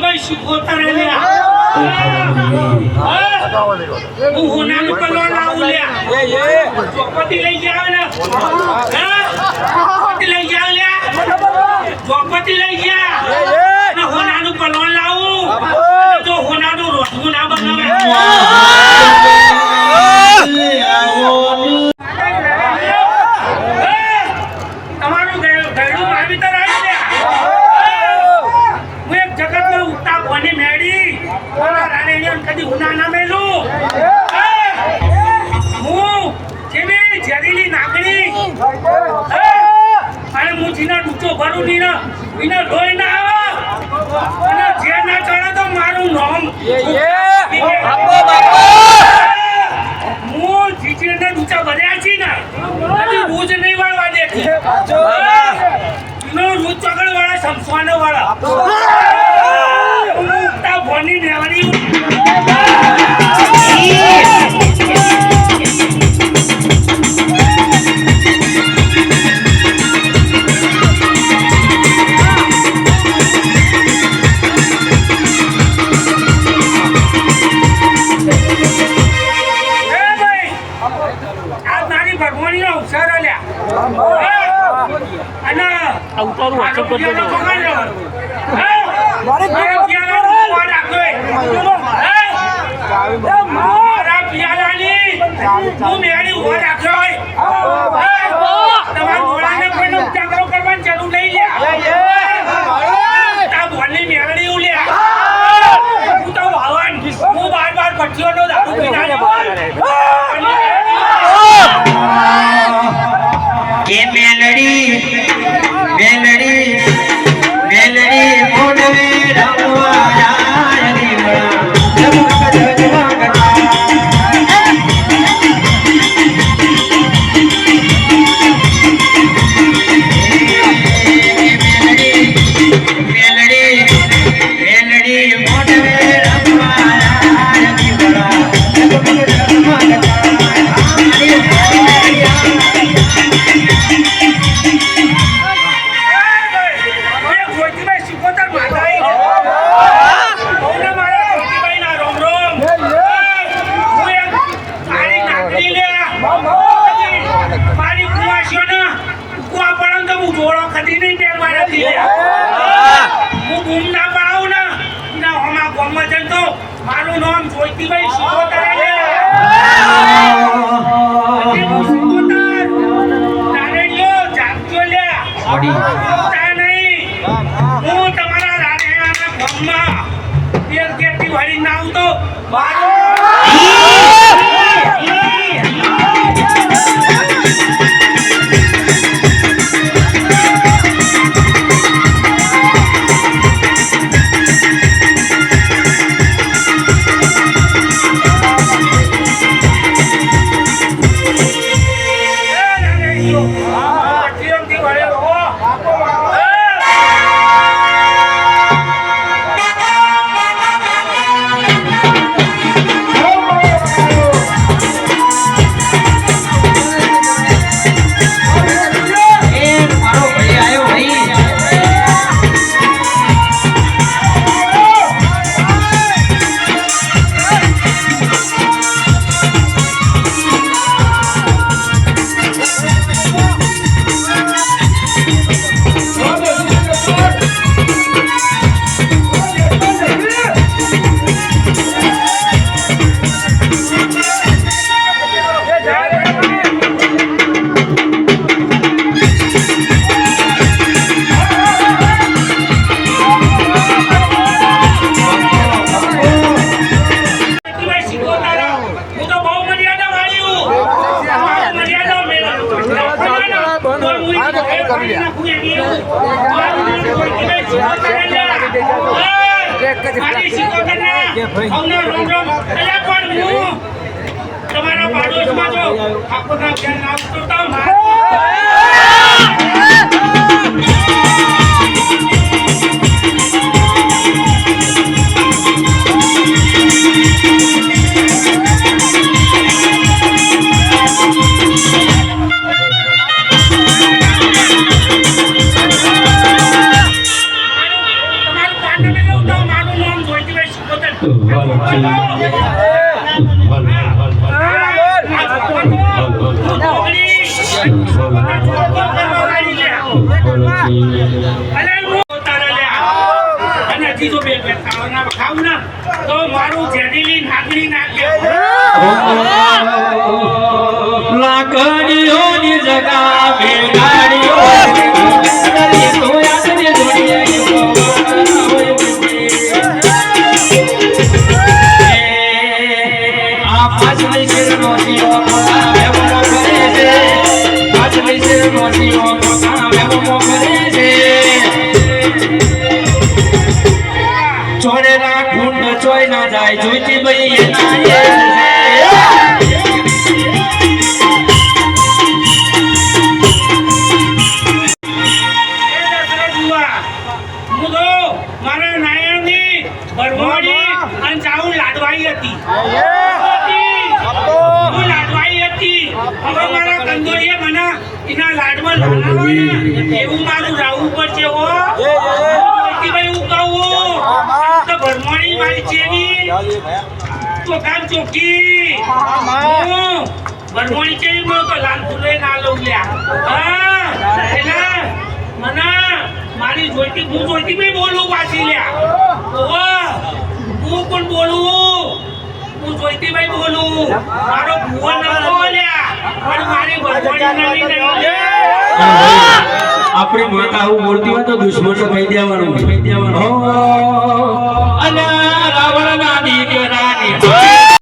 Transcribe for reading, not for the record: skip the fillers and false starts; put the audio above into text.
ભાઈ શીખોતા રહ્યા હું હોનાનું કલોન લાવું લ્યા ચોપટી લઈ જાવ ને ચોપટી લઈ જાવ લ્યા ચોપટી લઈ જા ને હોનાનું કલોન લાવું તો હોનાનું રોટલું ના બનાવે તમારું ગયડું વાવીતર આવી ગયા હું એક જગતમાં ઉગતા ભણી મેળી રાણીઓને કદી ઉના ના મેલું હું જેવી ઝેરીલી નાગણી અને હું જીના ડૂચો ભરું ની એના લોહી ના આવે અને જે ના ચડે તો મારું નામ હું જીજીના ડૂચા ભર્યા છે ને કદી રોજ નહીં વાળવા દે એનો રોજ ચગડ વાળા સમસવાનો વાળા હું ઉગતા ભણી નેવડી મારું નામ જોઈતીભાઈ શીખોતર જાગજો લ્યા નહીં હું તમારા રાધેના ગામમાં ગેરગેરથી વળી ના આવું તો તમારા પાડોશમાં જો આખોના ધ્યાન આવતો તમારું તો મારું જેડીલી નાગડી નાખે લાકડીઓની જગા બેગાડીઓની ધોયાસની જોડીએ આ પાછલી શેરનો જીવો વેવમો કરે છે પાછલી શેરનો જીવો વેવમો કરે છે ચોરેલા ગુંડ ચોય ના જાય જોઈતી ભાઈ એના મારા નાયણની ભરવાડી અને ચાઉ લાડવાઈ હતી હું લાડવાઈ હતી હવે મારા કંદોરીએ મને એના લાડમાં લાવવાના એવું મારું રાવવું પડશે હો ભાઈ હું કહું તો ભરવાડી મારી ચેવી ચોખાન ચોખી ભરવાડી ચેવી મળો તો લાલ ફૂલે ના લઉં લ્યા હા એટલે મને મારી જોઈતી હું જોઈતી ભાઈ બોલું પાછી લ્યા હું કોણ બોલું હું જોઈતી ભાઈ બોલું મારો ભુવન ન બોલ્યા પણ મારી ભરવાડી નહીં આપણી માતા આવું બોલતી હોય તો દુશ્મન કહી દેવાનું અને રાવણ